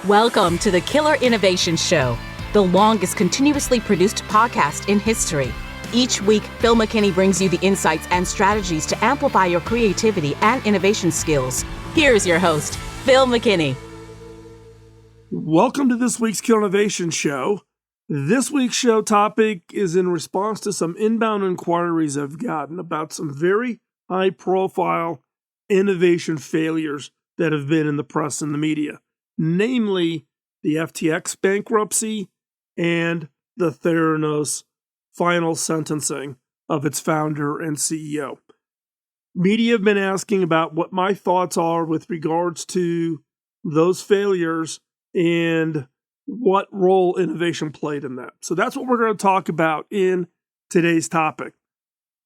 Welcome to the Killer Innovation Show, the longest continuously produced podcast in history. Each week, Phil McKinney brings you the insights and strategies to amplify your creativity and innovation skills. Here's your host, Phil McKinney. Welcome to this week's Killer Innovation Show. This week's show topic is in response to some inbound inquiries I've gotten about some very high-profile innovation failures that have been in the press and the media, namely the FTX bankruptcy and the Theranos final sentencing of its founder and CEO. Media have been asking about what my thoughts are with regards to those failures and what role innovation played in that. So that's what we're going to talk about in today's topic.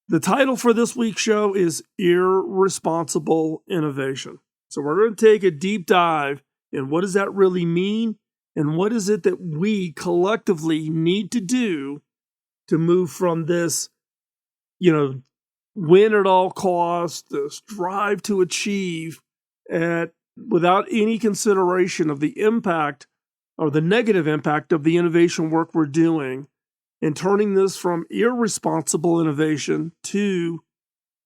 The title for this week's show is Irresponsible Innovation. So we're going to take a deep dive in what does that really mean and what is it that we collectively need to do to move from this, win at all costs, this drive to achieve without any consideration of the impact or the negative impact of the innovation work we're doing, and turning this from irresponsible innovation to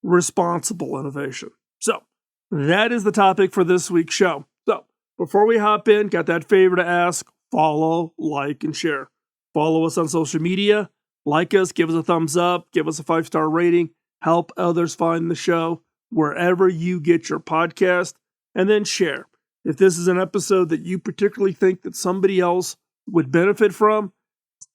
responsible innovation. So that is the topic for this week's show. So before we hop in, got that favor to ask: follow, like, and share. Follow us on social media, like us, give us a thumbs up, give us a 5-star rating, help others find the show wherever you get your podcast, and then share. If this is an episode that you particularly think that somebody else would benefit from,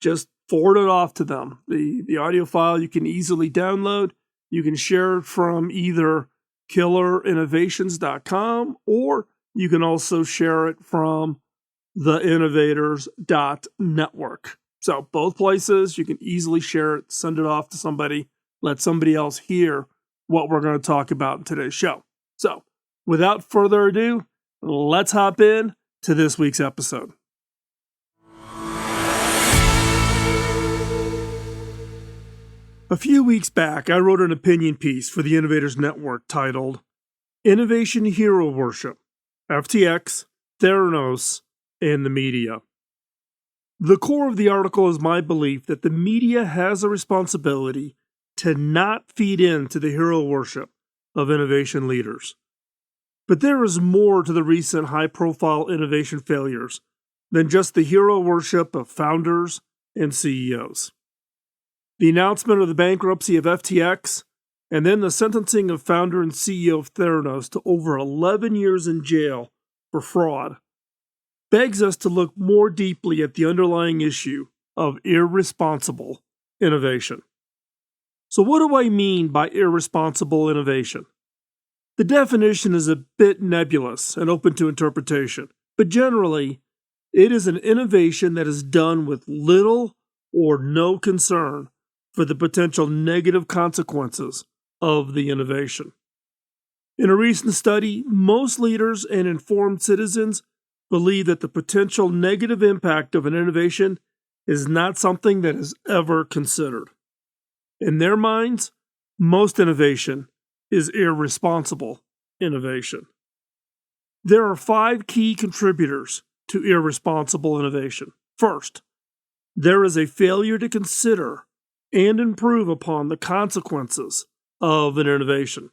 just forward it off to them. The audio file you can easily download. You can share it from either killerinnovations.com, or you can also share it from theinnovators.network. So both places, you can easily share it, send it off to somebody, let somebody else hear what we're going to talk about in today's show. So without further ado, let's hop in to this week's episode. A few weeks back, I wrote an opinion piece for the Innovators Network titled Innovation Hero Worship, FTX, Theranos, and the Media. The core of the article is my belief that the media has a responsibility to not feed into the hero worship of innovation leaders. But there is more to the recent high-profile innovation failures than just the hero worship of founders and CEOs. The announcement of the bankruptcy of FTX, and then the sentencing of founder and CEO of Theranos to over 11 years in jail for fraud, begs us to look more deeply at the underlying issue of irresponsible innovation. So what do I mean by irresponsible innovation? The definition is a bit nebulous and open to interpretation, but generally, it is an innovation that is done with little or no concern for the potential negative consequences of the innovation. In a recent study, most leaders and informed citizens believe that the potential negative impact of an innovation is not something that is ever considered. In their minds, most innovation is irresponsible innovation. There are 5 key contributors to irresponsible innovation. First, there is a failure to consider and improve upon the consequences of an innovation.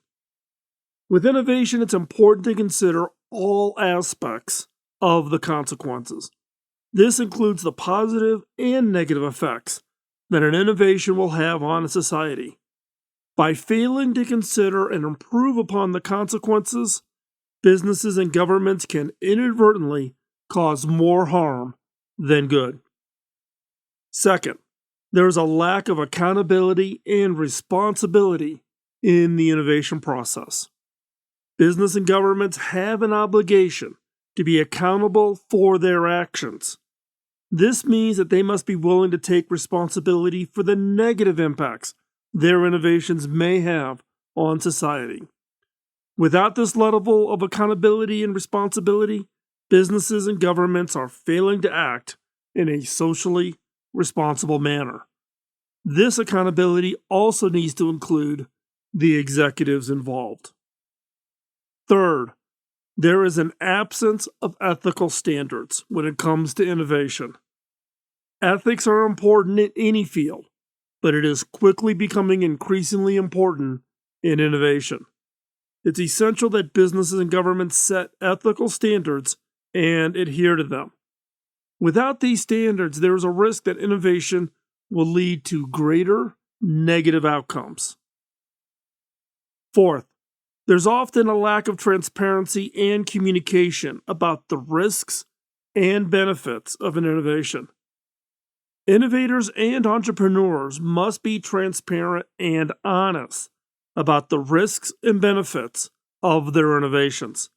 With innovation, it's important to consider all aspects of the consequences. This includes the positive and negative effects that an innovation will have on a society. By failing to consider and improve upon the consequences, businesses and governments can inadvertently cause more harm than good. Second, there is a lack of accountability and responsibility in the innovation process. Business and governments have an obligation to be accountable for their actions. This means that they must be willing to take responsibility for the negative impacts their innovations may have on society. Without this level of accountability and responsibility, businesses and governments are failing to act in a socially responsible manner. This accountability also needs to include the executives involved. Third, There is an absence of ethical standards when it comes to innovation. Ethics are important in any field, but it is quickly becoming increasingly important in innovation. It's essential that businesses and governments set ethical standards and adhere to them. Without these standards, there is a risk that innovation will lead to greater negative outcomes. Fourth, there's often a lack of transparency and communication about the risks and benefits of an innovation. Innovators and entrepreneurs must be transparent and honest about the risks and benefits of their innovations.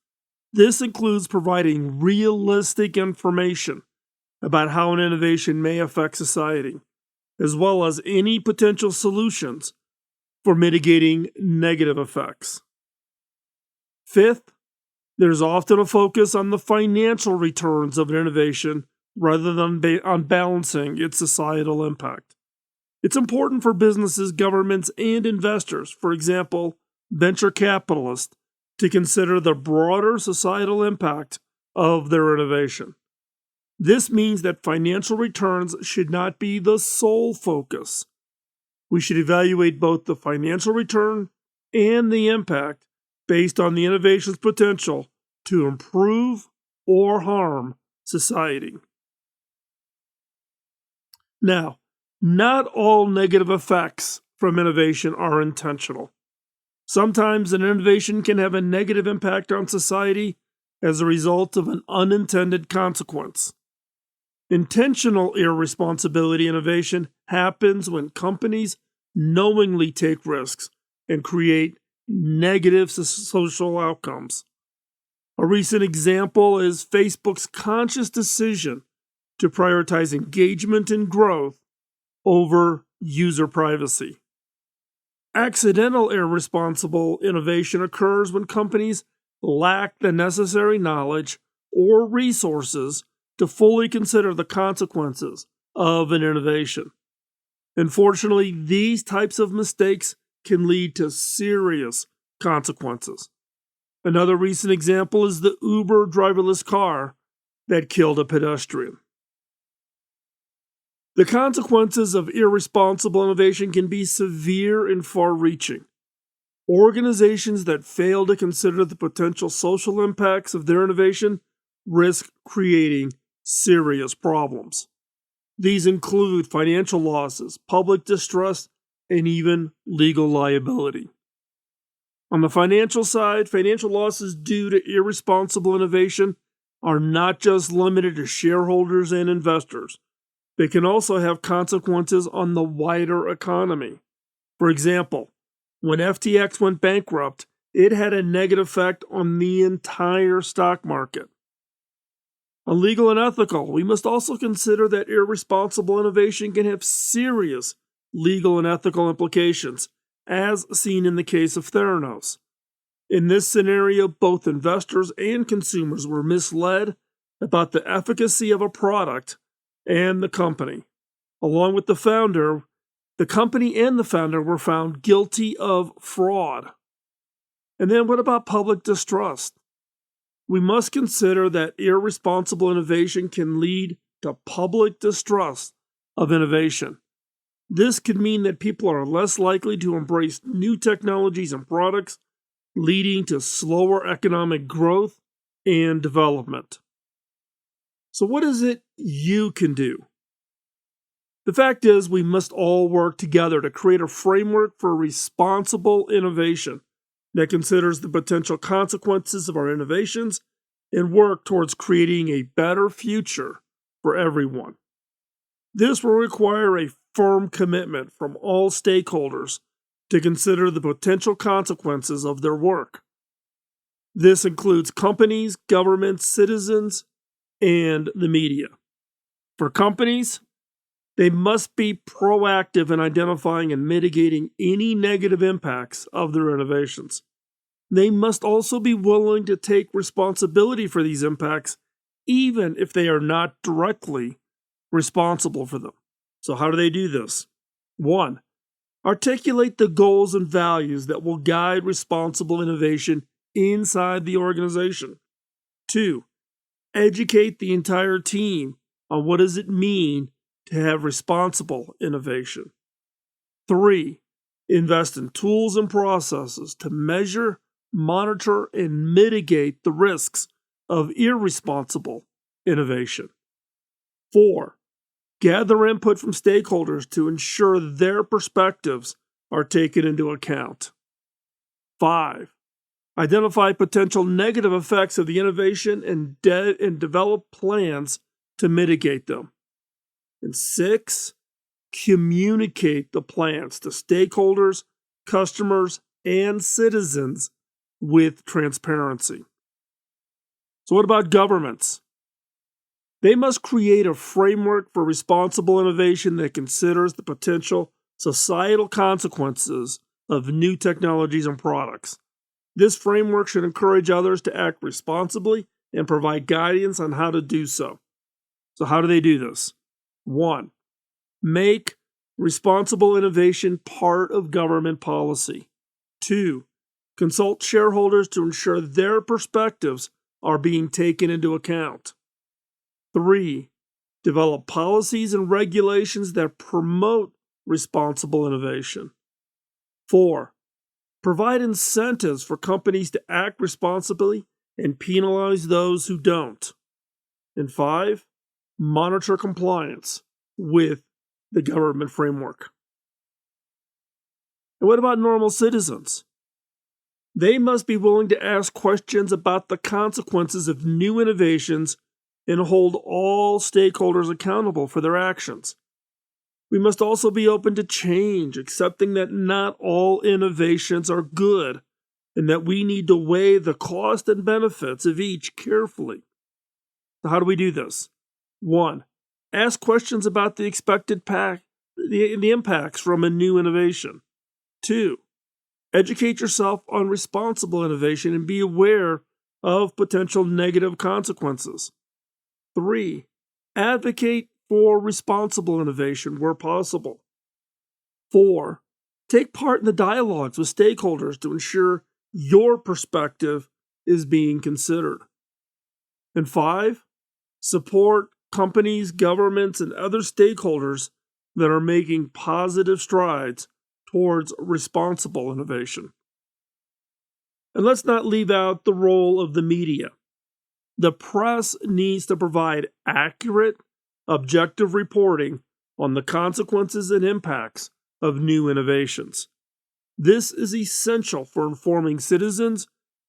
This includes providing realistic information about how an innovation may affect society, as well as any potential solutions for mitigating negative effects. Fifth, there's often a focus on the financial returns of an innovation rather than on balancing its societal impact. It's important for businesses, governments, and investors, for example, venture capitalists, to consider the broader societal impact of their innovation. This means that financial returns should not be the sole focus. We should evaluate both the financial return and the impact based on the innovation's potential to improve or harm society. Now, not all negative effects from innovation are intentional. Sometimes an innovation can have a negative impact on society as a result of an unintended consequence. Intentional irresponsibility innovation happens when companies knowingly take risks and create negative social outcomes. A recent example is Facebook's conscious decision to prioritize engagement and growth over user privacy. Accidental irresponsible innovation occurs when companies lack the necessary knowledge or resources to fully consider the consequences of an innovation. Unfortunately, these types of mistakes can lead to serious consequences. Another recent example is the Uber driverless car that killed a pedestrian. The consequences of irresponsible innovation can be severe and far-reaching. Organizations that fail to consider the potential social impacts of their innovation risk creating serious problems. These include financial losses, public distrust, and even legal liability. On the financial side, financial losses due to irresponsible innovation are not just limited to shareholders and investors. They can also have consequences on the wider economy. For example, when FTX went bankrupt, it had a negative effect on the entire stock market. On legal and ethical, we must also consider that irresponsible innovation can have serious legal and ethical implications, as seen in the case of Theranos. In this scenario, both investors and consumers were misled about the efficacy of a product and the company. Along with the founder, the company and the founder were found guilty of fraud. And then what about public distrust? We must consider that irresponsible innovation can lead to public distrust of innovation. This could mean that people are less likely to embrace new technologies and products, leading to slower economic growth and development. So what is it you can do? The fact is, we must all work together to create a framework for responsible innovation that considers the potential consequences of our innovations and work towards creating a better future for everyone. This will require a firm commitment from all stakeholders to consider the potential consequences of their work. This includes companies, governments, citizens, and the media. For companies, they must be proactive in identifying and mitigating any negative impacts of their innovations. They must also be willing to take responsibility for these impacts, even if they are not directly responsible for them. So how do they do this? 1. Articulate the goals and values that will guide responsible innovation inside the organization. 2. Educate the entire team on what does it mean to have responsible innovation. 3. Invest in tools and processes to measure, monitor, and mitigate the risks of irresponsible innovation. 4. Gather input from stakeholders to ensure their perspectives are taken into account. 5. Identify potential negative effects of the innovation and develop plans to mitigate them. And 6. Communicate the plans to stakeholders, customers, and citizens with transparency. So, what about governments? They must create a framework for responsible innovation that considers the potential societal consequences of new technologies and products. This framework should encourage others to act responsibly and provide guidance on how to do so. So, how do they do this? 1. Make responsible innovation part of government policy. 2. Consult shareholders to ensure their perspectives are being taken into account. 3. Develop policies and regulations that promote responsible innovation. 4. Provide incentives for companies to act responsibly and penalize those who don't. And 5. Monitor compliance with the government framework. And what about normal citizens? They must be willing to ask questions about the consequences of new innovations and hold all stakeholders accountable for their actions. We must also be open to change, accepting that not all innovations are good and that we need to weigh the cost and benefits of each carefully. So how do we do this? 1. Ask questions about the expected the impacts from a new innovation. 2. Educate yourself on responsible innovation and be aware of potential negative consequences. 3. Advocate for responsible innovation where possible. 4. Take part in the dialogues with stakeholders to ensure your perspective is being considered. And 5. Support companies, governments, and other stakeholders that are making positive strides towards responsible innovation. And let's not leave out the role of the media. The press needs to provide accurate, objective reporting on the consequences and impacts of new innovations. This is essential for informing citizens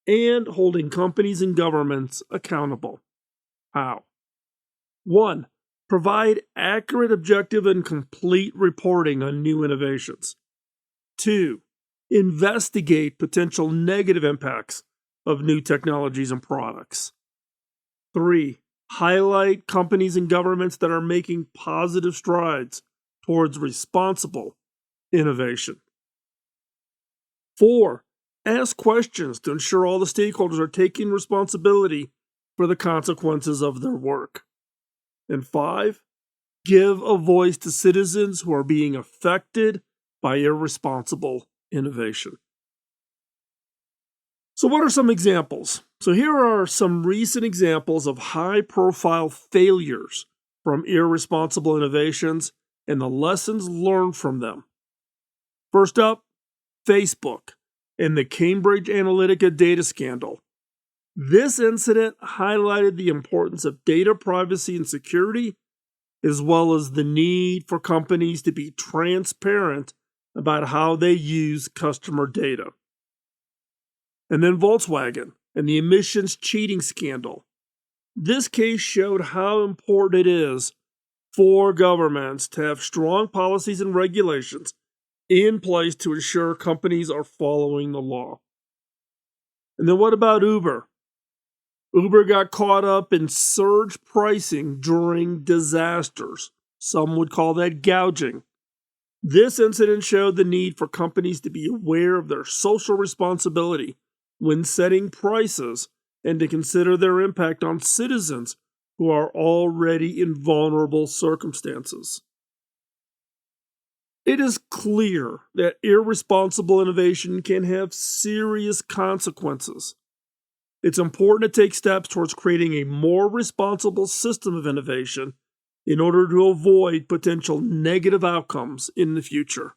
and holding companies and governments accountable. How? 1. Provide accurate, objective, and complete reporting on new innovations. 2. Investigate potential negative impacts of new technologies and products. 3. Highlight companies and governments that are making positive strides towards responsible innovation. 4. Ask questions to ensure all the stakeholders are taking responsibility for the consequences of their work. And 5. Give a voice to citizens who are being affected by irresponsible innovation. So, what are some examples? So, here are some recent examples of high-profile failures from irresponsible innovations and the lessons learned from them. First up, Facebook and the Cambridge Analytica data scandal. This incident highlighted the importance of data privacy and security, as well as the need for companies to be transparent about how they use customer data. And then Volkswagen and the emissions cheating scandal. This case showed how important it is for governments to have strong policies and regulations in place to ensure companies are following the law. And then what about Uber? Uber got caught up in surge pricing during disasters. Some would call that gouging. This incident showed the need for companies to be aware of their social responsibility when setting prices and to consider their impact on citizens who are already in vulnerable circumstances. It is clear that irresponsible innovation can have serious consequences. it's important to take steps towards creating a more responsible system of innovation in order to avoid potential negative outcomes in the future.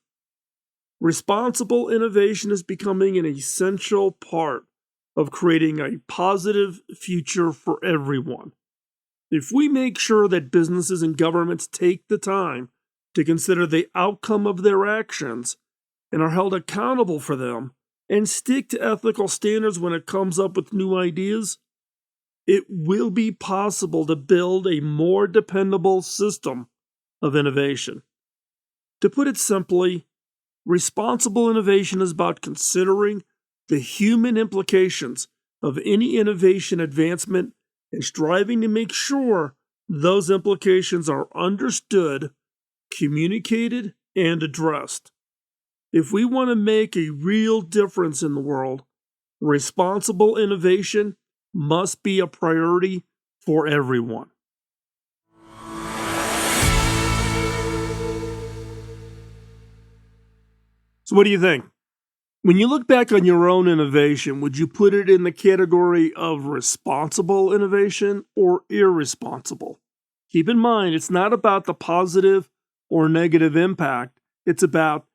Responsible innovation is becoming an essential part of creating a positive future for everyone. If we make sure that businesses and governments take the time to consider the outcome of their actions and are held accountable for them, and stick to ethical standards when it comes up with new ideas, it will be possible to build a more dependable system of innovation. To put it simply, responsible innovation is about considering the human implications of any innovation advancement and striving to make sure those implications are understood, communicated, and addressed. If we want to make a real difference in the world, responsible innovation must be a priority for everyone. So what do you think? When you look back on your own innovation, would you put it in the category of responsible innovation or irresponsible? Keep in mind, it's not about the positive or negative impact. It's about,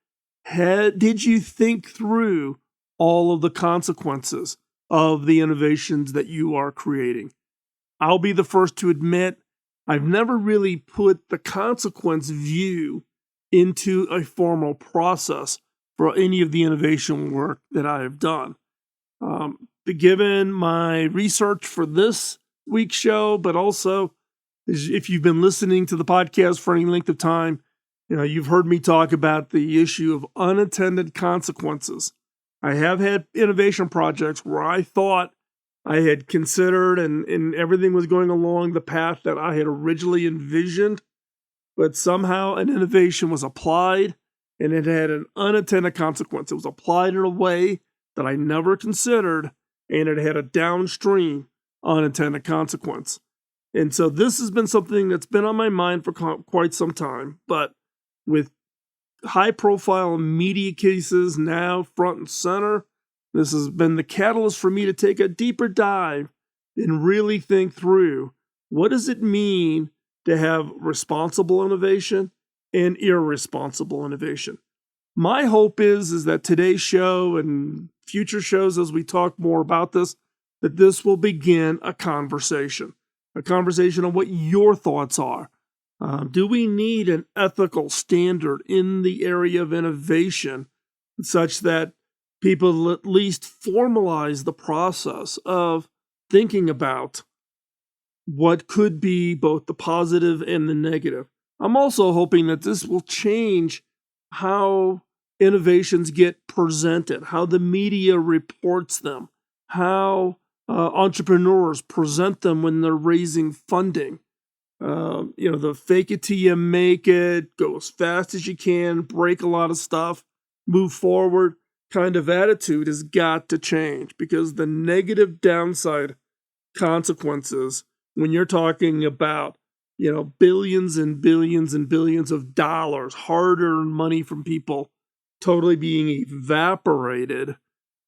did you think through all of the consequences of the innovations that you are creating? I'll be the first to admit, I've never really put the consequence view into a formal process for any of the innovation work that I have done. Given my research for this week's show, but also if you've been listening to the podcast for any length of time, you've heard me talk about the issue of unintended consequences. I have had innovation projects where I thought I had considered and everything was going along the path that I had originally envisioned, but somehow an innovation was applied and it had an unintended consequence. It was applied in a way that I never considered, and it had a downstream unintended consequence. And so this has been something that's been on my mind for quite some time, but with high-profile media cases now front and center, this has been the catalyst for me to take a deeper dive and really think through, what does it mean to have responsible innovation and irresponsible innovation? My hope is that today's show and future shows, as we talk more about this, that this will begin a conversation on what your thoughts are. Do we need an ethical standard in the area of innovation such that people at least formalize the process of thinking about what could be both the positive and the negative? I'm also hoping that this will change how innovations get presented, how the media reports them, how entrepreneurs present them when they're raising funding. The fake it till you make it, go as fast as you can, break a lot of stuff, move forward kind of attitude has got to change, because the negative downside consequences when you're talking about billions and billions and billions of dollars, hard-earned money from people totally being evaporated.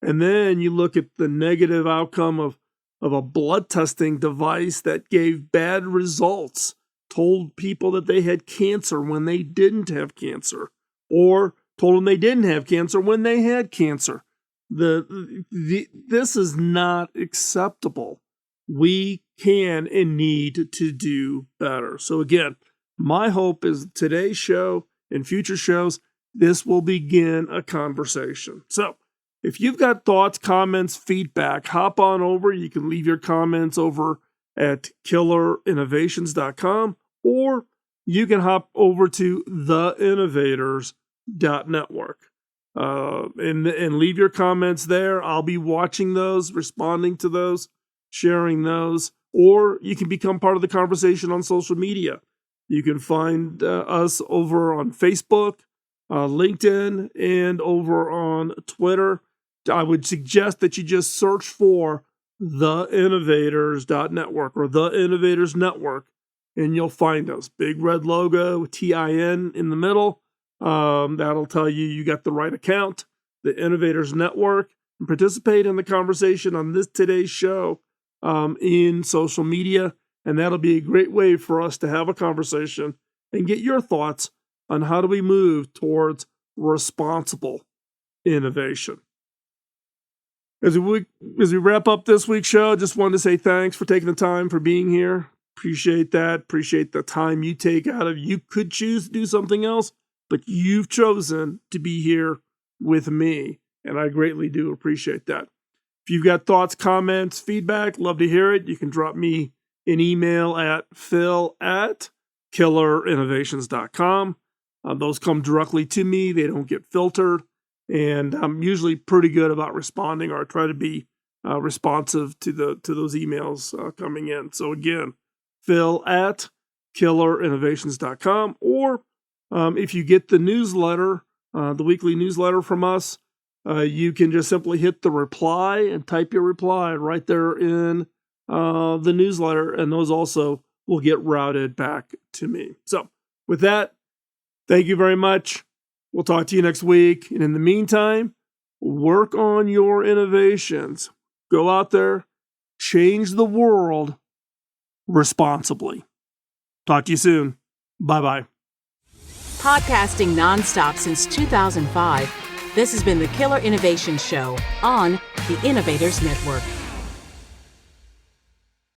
And then you look at the negative outcome of a blood testing device that gave bad results, told people that they had cancer when they didn't have cancer, or told them they didn't have cancer when they had cancer. This is not acceptable. We can and need to do better. So again, my hope is today's show and future shows, this will begin a conversation. So if you've got thoughts, comments, feedback, hop on over. You can leave your comments over at killerinnovations.com, or you can hop over to theinnovators.network and leave your comments there. I'll be watching those, responding to those, sharing those, or you can become part of the conversation on social media. You can find us over on Facebook, LinkedIn, and over on Twitter. I would suggest that you just search for theinnovators.network or the Innovators Network, and you'll find us. Big red logo, TIN in the middle. That'll tell you got the right account. The Innovators Network. and participate in the conversation on today's show in social media. And that'll be a great way for us to have a conversation and get your thoughts on how do we move towards responsible innovation. As we wrap up this week's show, I just wanted to say thanks for taking the time for being here. Appreciate that. Appreciate the time you take out of. You could choose to do something else, but you've chosen to be here with me, and I greatly do appreciate that. If you've got thoughts, comments, feedback, love to hear it. You can drop me an email at phil@killerinnovations.com. Those come directly to me. They don't get filtered. And I'm usually pretty good about responding, or I try to be responsive to those emails coming in. So again, phil@killerinnovations.com. Or if you get the newsletter, the weekly newsletter from us, you can just simply hit the reply and type your reply right there in the newsletter, and those also will get routed back to me. So with that, thank you very much. We'll talk to you next week. And in the meantime, work on your innovations. Go out there, change the world responsibly. Talk to you soon. Bye-bye. Podcasting nonstop since 2005, this has been the Killer Innovation Show on the Innovators Network.